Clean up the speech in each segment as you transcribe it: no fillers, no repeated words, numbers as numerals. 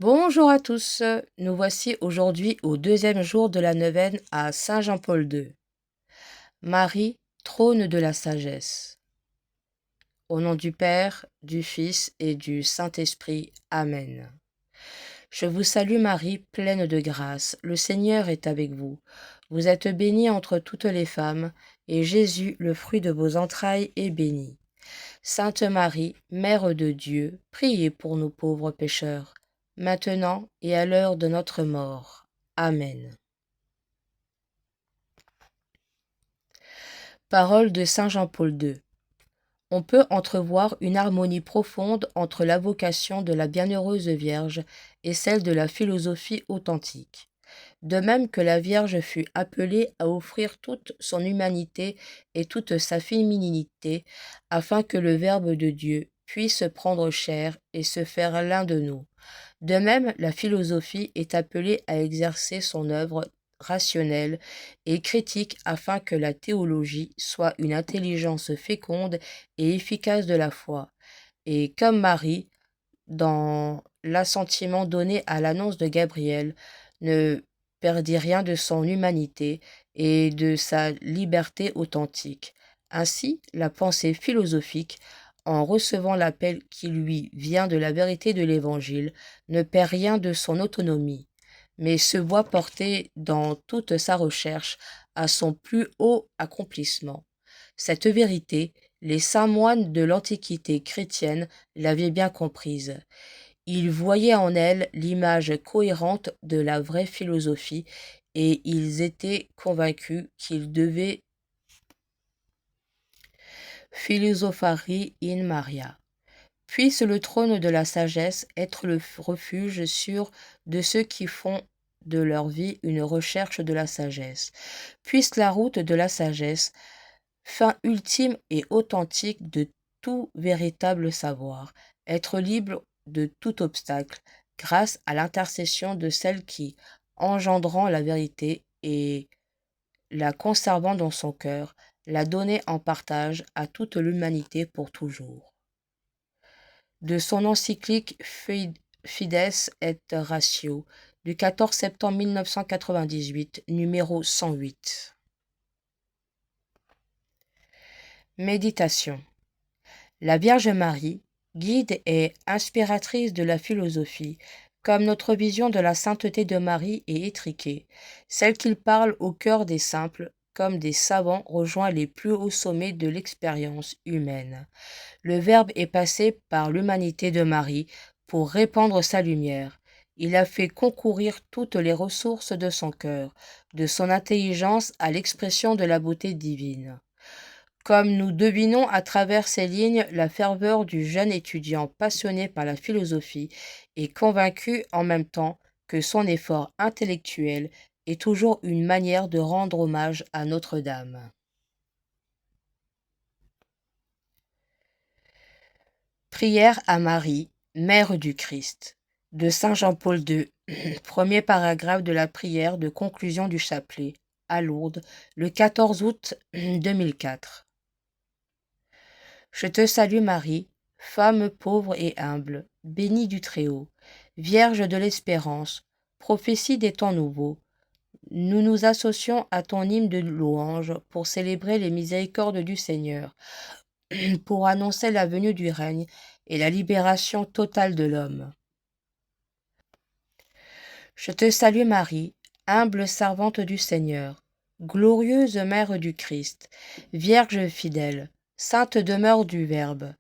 Bonjour à tous, nous voici aujourd'hui au deuxième jour de la neuvaine à Saint Jean-Paul II. Marie, trône de la sagesse. Au nom du Père, du Fils et du Saint-Esprit. Amen. Je vous salue Marie, pleine de grâce, le Seigneur est avec vous. Vous êtes bénie entre toutes les femmes, et Jésus, le fruit de vos entrailles, est béni. Sainte Marie, Mère de Dieu, priez pour nous pauvres pécheurs, maintenant et à l'heure de notre mort. Amen. Parole de Saint Jean-Paul II. On peut entrevoir une harmonie profonde entre la vocation de la Bienheureuse Vierge et celle de la philosophie authentique. De même que la Vierge fut appelée à offrir toute son humanité et toute sa féminité, afin que le Verbe de Dieu puisse prendre chair et se faire l'un de nous. De même, la philosophie est appelée à exercer son œuvre rationnelle et critique afin que la théologie soit une intelligence féconde et efficace de la foi. Et comme Marie, dans l'assentiment donné à l'annonce de Gabriel, ne perdit rien de son humanité et de sa liberté authentique. Ainsi, la pensée philosophique, en recevant l'appel qui lui vient de la vérité de l'Évangile, ne perd rien de son autonomie, mais se voit portée dans toute sa recherche à son plus haut accomplissement. Cette vérité, les saints moines de l'Antiquité chrétienne l'avaient bien comprise. Ils voyaient en elle l'image cohérente de la vraie philosophie et ils étaient convaincus qu'ils devaient philosophari in Maria. Puisse le trône de la sagesse être le refuge sûr de ceux qui font de leur vie une recherche de la sagesse. Puisse la route de la sagesse, fin ultime et authentique de tout véritable savoir, être libre de tout obstacle, grâce à l'intercession de celle qui, engendrant la vérité et la conservant dans son cœur, l'a donnée en partage à toute l'humanité pour toujours. De son encyclique Fides et Ratio du 14 septembre 1998, numéro 108. Méditation. La Vierge Marie, guide et inspiratrice de la philosophie, comme notre vision de la sainteté de Marie est étriquée, celle qui parle au cœur des simples, comme des savants, rejoint les plus hauts sommets de l'expérience humaine. Le Verbe est passé par l'humanité de Marie pour répandre sa lumière. Il a fait concourir toutes les ressources de son cœur, de son intelligence à l'expression de la beauté divine. Comme nous devinons à travers ces lignes la ferveur du jeune étudiant passionné par la philosophie et convaincu en même temps que son effort intellectuel est toujours une manière de rendre hommage à Notre-Dame. Prière à Marie, Mère du Christ, de Saint Jean-Paul II, premier paragraphe de la prière de conclusion du chapelet, à Lourdes, le 14 août 2004. Je te salue Marie, femme pauvre et humble, bénie du Très-Haut, Vierge de l'espérance, prophétie des temps nouveaux. Nous nous associons à ton hymne de louange pour célébrer les miséricordes du Seigneur, pour annoncer la venue du règne et la libération totale de l'homme. Je te salue Marie, humble servante du Seigneur, glorieuse Mère du Christ, Vierge fidèle, sainte demeure du Verbe.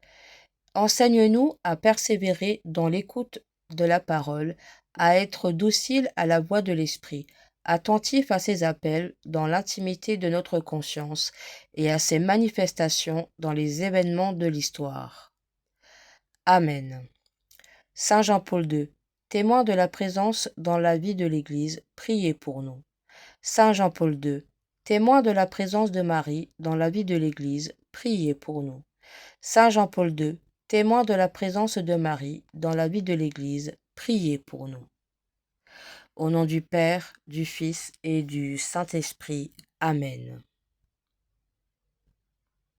Enseigne-nous à persévérer dans l'écoute de la parole, à être dociles à la voix de l'Esprit, attentifs à ses appels dans l'intimité de notre conscience et à ses manifestations dans les événements de l'histoire. Amen. Saint Jean-Paul II, témoin de la présence dans la vie de l'Église, priez pour nous. Saint Jean-Paul II, témoin de la présence de Marie dans la vie de l'Église, priez pour nous. Saint Jean-Paul II, témoin de la présence de Marie dans la vie de l'Église, priez pour nous. Au nom du Père, du Fils et du Saint-Esprit. Amen.